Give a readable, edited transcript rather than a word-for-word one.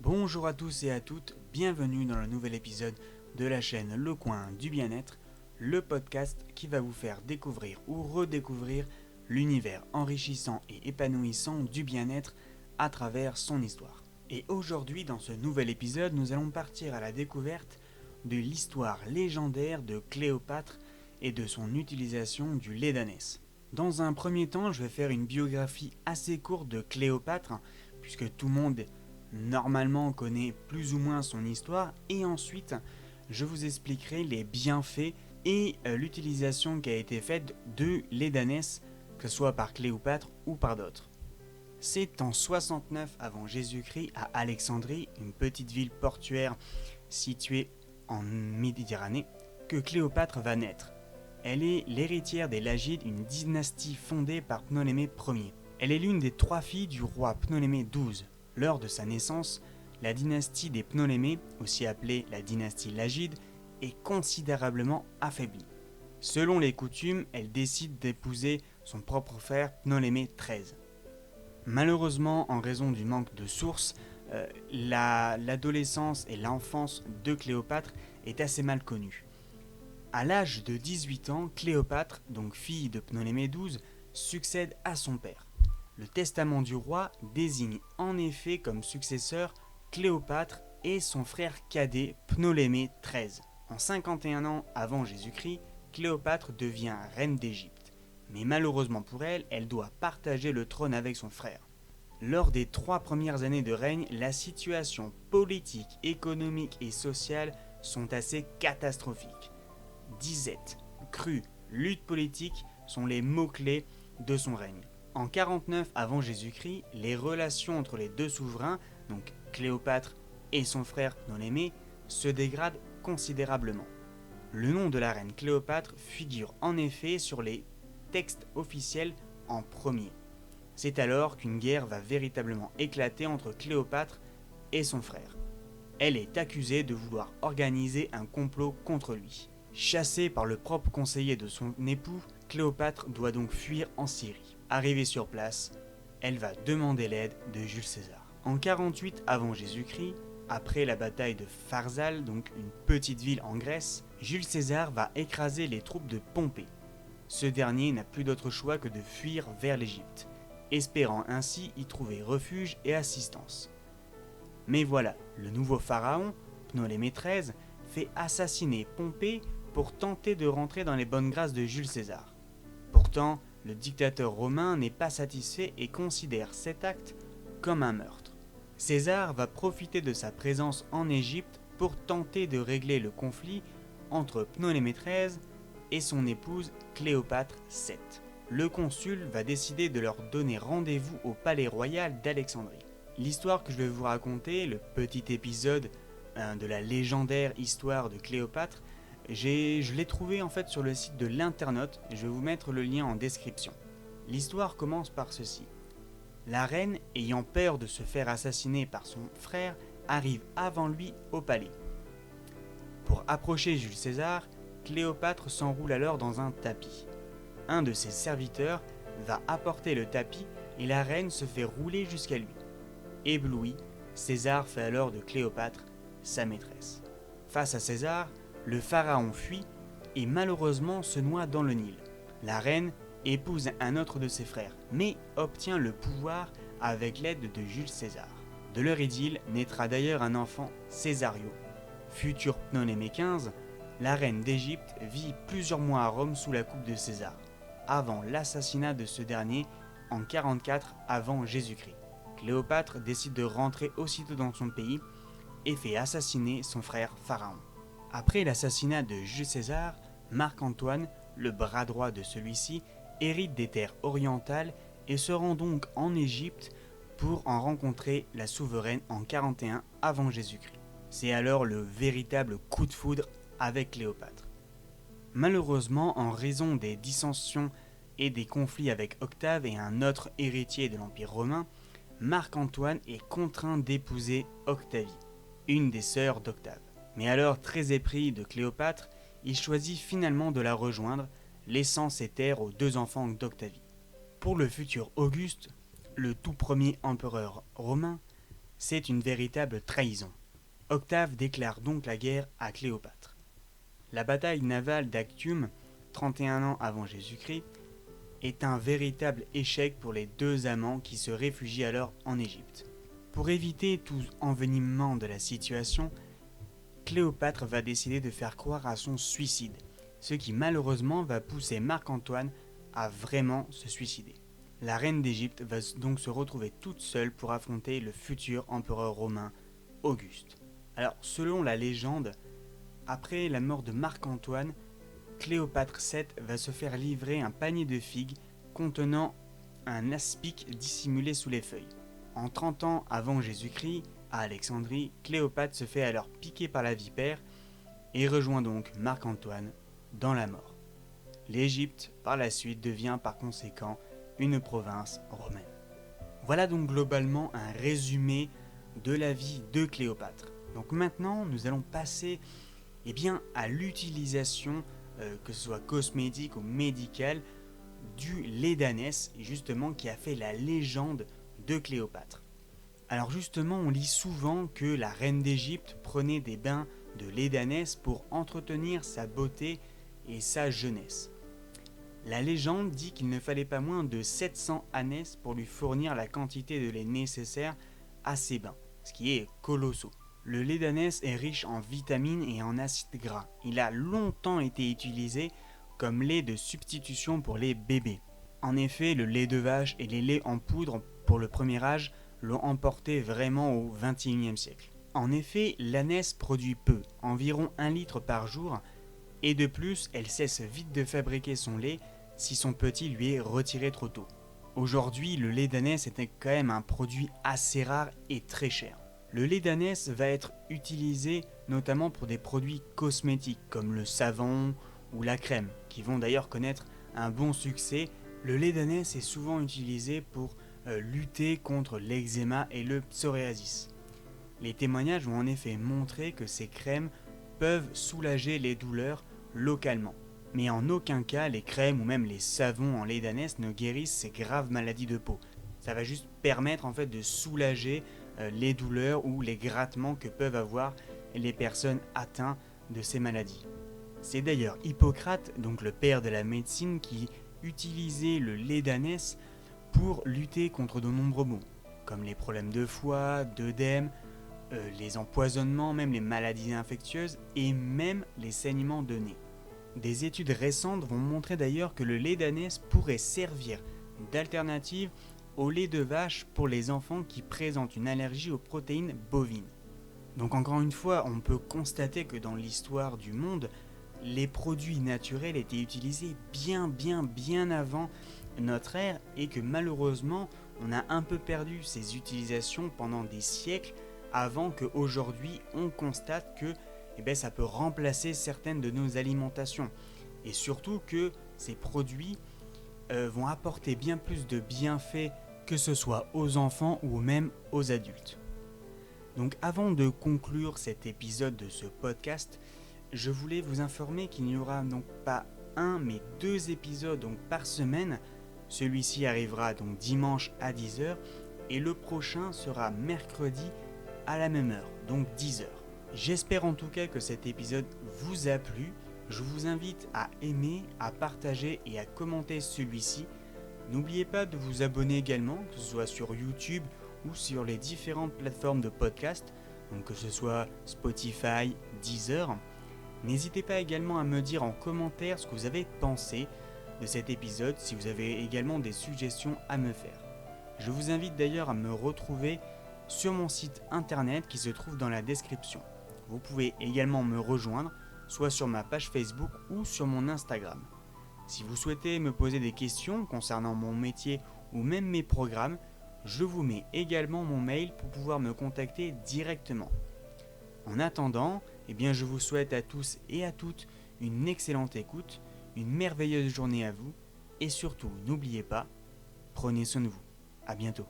Bonjour à tous et à toutes, bienvenue dans le nouvel épisode de la chaîne Le Coin du Bien-être, le podcast qui va vous faire découvrir ou redécouvrir l'univers enrichissant et épanouissant du bien-être à travers son histoire. Et aujourd'hui, dans ce nouvel épisode, nous allons partir à la découverte de l'histoire légendaire de Cléopâtre et de son utilisation du lait d'ânesse. Dans un premier temps, je vais faire une biographie assez courte de Cléopâtre, puisque tout le monde normalement connaît plus ou moins son histoire, et ensuite je vous expliquerai les bienfaits et l'utilisation qui a été faite de lait d'ânesse, que ce soit par Cléopâtre ou par d'autres. C'est en 69 avant Jésus-Christ à Alexandrie, une petite ville portuaire située en Méditerranée, que Cléopâtre va naître. Elle est l'héritière des Lagides, une dynastie fondée par Ptolémée Ier. Elle est l'une des 3 filles du roi Ptolémée XII. Lors de sa naissance, la dynastie des Ptolémées, aussi appelée la dynastie Lagide, est considérablement affaiblie. Selon les coutumes, elle décide d'épouser son propre frère Ptolémée XIII. Malheureusement, en raison du manque de sources, l'adolescence et l'enfance de Cléopâtre est assez mal connue. À l'âge de 18 ans, Cléopâtre, donc fille de Ptolémée XII, succède à son père. Le testament du roi désigne en effet comme successeur Cléopâtre et son frère cadet Ptolémée XIII. En 51 ans avant Jésus-Christ, Cléopâtre devient reine d'Égypte. Mais malheureusement pour elle, elle doit partager le trône avec son frère. Lors des 3 premières années de règne, la situation politique, économique et sociale sont assez catastrophiques. Disette, crue, lutte politique sont les mots-clés de son règne. En 49 avant Jésus-Christ, les relations entre les deux souverains, donc Cléopâtre et son frère Ptolémée, se dégradent considérablement. Le nom de la reine Cléopâtre figure en effet sur les textes officiels en premier. C'est alors qu'une guerre va véritablement éclater entre Cléopâtre et son frère. Elle est accusée de vouloir organiser un complot contre lui. Chassée par le propre conseiller de son époux, Cléopâtre doit donc fuir en Syrie. Arrivée sur place, elle va demander l'aide de Jules César. En 48 avant Jésus-Christ, après la bataille de Pharsale, donc une petite ville en Grèce, Jules César va écraser les troupes de Pompée. Ce dernier n'a plus d'autre choix que de fuir vers l'Égypte, espérant ainsi y trouver refuge et assistance. Mais voilà, le nouveau pharaon, Ptolémée XIII, fait assassiner Pompée pour tenter de rentrer dans les bonnes grâces de Jules César. Pourtant, le dictateur romain n'est pas satisfait et considère cet acte comme un meurtre. César va profiter de sa présence en Égypte pour tenter de régler le conflit entre Ptolémée XIII et son épouse Cléopâtre VII. Le consul va décider de leur donner rendez-vous au palais royal d'Alexandrie. L'histoire que je vais vous raconter, le petit épisode de la légendaire histoire de Cléopâtre, je l'ai trouvé en fait sur le site de l'Internaute, je vais vous mettre le lien en description. L'histoire commence par ceci. La reine, ayant peur de se faire assassiner par son frère, arrive avant lui au palais. Pour approcher Jules César, Cléopâtre s'enroule alors dans un tapis. Un de ses serviteurs va apporter le tapis et la reine se fait rouler jusqu'à lui. Ébloui, César fait alors de Cléopâtre sa maîtresse. Face à César, le pharaon fuit et malheureusement se noie dans le Nil. La reine épouse un autre de ses frères, mais obtient le pouvoir avec l'aide de Jules César. De leur idylle naîtra d'ailleurs un enfant, Césario. Futur Ptolémée XV, la reine d'Égypte vit plusieurs mois à Rome sous la coupe de César, avant l'assassinat de ce dernier en 44 avant Jésus-Christ. Cléopâtre décide de rentrer aussitôt dans son pays et fait assassiner son frère Pharaon. Après l'assassinat de Jules César, Marc-Antoine, le bras droit de celui-ci, hérite des terres orientales et se rend donc en Égypte pour en rencontrer la souveraine en 41 avant Jésus-Christ. C'est alors le véritable coup de foudre avec Cléopâtre. Malheureusement, en raison des dissensions et des conflits avec Octave et un autre héritier de l'Empire romain, Marc-Antoine est contraint d'épouser Octavie, une des sœurs d'Octave. Mais alors, très épris de Cléopâtre, il choisit finalement de la rejoindre, laissant ses terres aux 2 enfants d'Octavie. Pour le futur Auguste, le tout premier empereur romain, C'est une véritable trahison. Octave déclare donc la guerre à Cléopâtre. La bataille navale d'Actium, 31 ans avant Jésus-Christ, est un véritable échec pour les deux amants qui se réfugient alors en Égypte. Pour éviter tout envenimement de la situation, Cléopâtre va décider de faire croire à son suicide, ce qui malheureusement va pousser Marc-Antoine à vraiment se suicider. La reine d'Égypte va donc se retrouver toute seule pour affronter le futur empereur romain, Auguste. Alors, selon la légende, après la mort de Marc-Antoine, Cléopâtre VII va se faire livrer un panier de figues contenant un aspic dissimulé sous les feuilles. En 30 ans avant Jésus-Christ, à Alexandrie, Cléopâtre se fait alors piquer par la vipère et rejoint donc Marc-Antoine dans la mort. L'Égypte, par la suite, devient par conséquent une province romaine. Voilà donc globalement un résumé de la vie de Cléopâtre. Donc maintenant, nous allons passer à l'utilisation, que ce soit cosmétique ou médicale, du lait d'ânesse, justement qui a fait la légende de Cléopâtre. Alors justement, on lit souvent que la reine d'Égypte prenait des bains de lait d'ânesse pour entretenir sa beauté et sa jeunesse. La légende dit qu'il ne fallait pas moins de 700 ânesses pour lui fournir la quantité de lait nécessaire à ses bains, ce qui est colossal. Le lait d'ânesse est riche en vitamines et en acides gras. Il a longtemps été utilisé comme lait de substitution pour les bébés. En effet, le lait de vache et les laits en poudre pour le premier âge l'ont emporté vraiment au XXIe siècle. En effet, l'ânesse produit peu, environ 1 litre par jour, et de plus, elle cesse vite de fabriquer son lait si son petit lui est retiré trop tôt. Aujourd'hui, le lait d'ânesse est quand même un produit assez rare et très cher. Le lait d'ânesse va être utilisé notamment pour des produits cosmétiques comme le savon ou la crème, qui vont d'ailleurs connaître un bon succès. Le lait d'ânesse est souvent utilisé pour lutter contre l'eczéma et le psoriasis. Les témoignages ont en effet montré que ces crèmes peuvent soulager les douleurs localement. Mais en aucun cas, les crèmes ou même les savons en lait d'ânesse ne guérissent ces graves maladies de peau. Ça va juste permettre en fait de soulager les douleurs ou les grattements que peuvent avoir les personnes atteintes de ces maladies. C'est d'ailleurs Hippocrate, donc le père de la médecine, qui utilisait le lait d'ânesse pour lutter contre de nombreux maux, comme les problèmes de foie, d'œdème, les empoisonnements, même les maladies infectieuses et même les saignements de nez. Des études récentes vont montrer d'ailleurs que le lait d'ânesse pourrait servir d'alternative au lait de vache pour les enfants qui présentent une allergie aux protéines bovines. Donc encore une fois, on peut constater que dans l'histoire du monde, les produits naturels étaient utilisés bien avant notre ère et que malheureusement, on a un peu perdu ces utilisations pendant des siècles avant qu'aujourd'hui on constate que ça peut remplacer certaines de nos alimentations. Et surtout que ces produits vont apporter bien plus de bienfaits que ce soit aux enfants ou même aux adultes. Donc avant de conclure cet épisode de ce podcast, je voulais vous informer qu'il n'y aura donc pas un mais 2 épisodes donc par semaine. Celui-ci arrivera donc dimanche à 10h et le prochain sera mercredi à la même heure, donc 10h. J'espère en tout cas que cet épisode vous a plu. Je vous invite à aimer, à partager et à commenter celui-ci. N'oubliez pas de vous abonner également, que ce soit sur YouTube ou sur les différentes plateformes de podcast, donc que ce soit Spotify, Deezer. N'hésitez pas également à me dire en commentaire ce que vous avez pensé de cet épisode, si vous avez également des suggestions à me faire. Je vous invite d'ailleurs à me retrouver sur mon site internet qui se trouve dans la description. Vous pouvez également me rejoindre, soit sur ma page Facebook ou sur mon Instagram. Si vous souhaitez me poser des questions concernant mon métier ou même mes programmes, je vous mets également mon mail pour pouvoir me contacter directement. En attendant, je vous souhaite à tous et à toutes une excellente écoute, une merveilleuse journée à vous et surtout, n'oubliez pas, prenez soin de vous. À bientôt.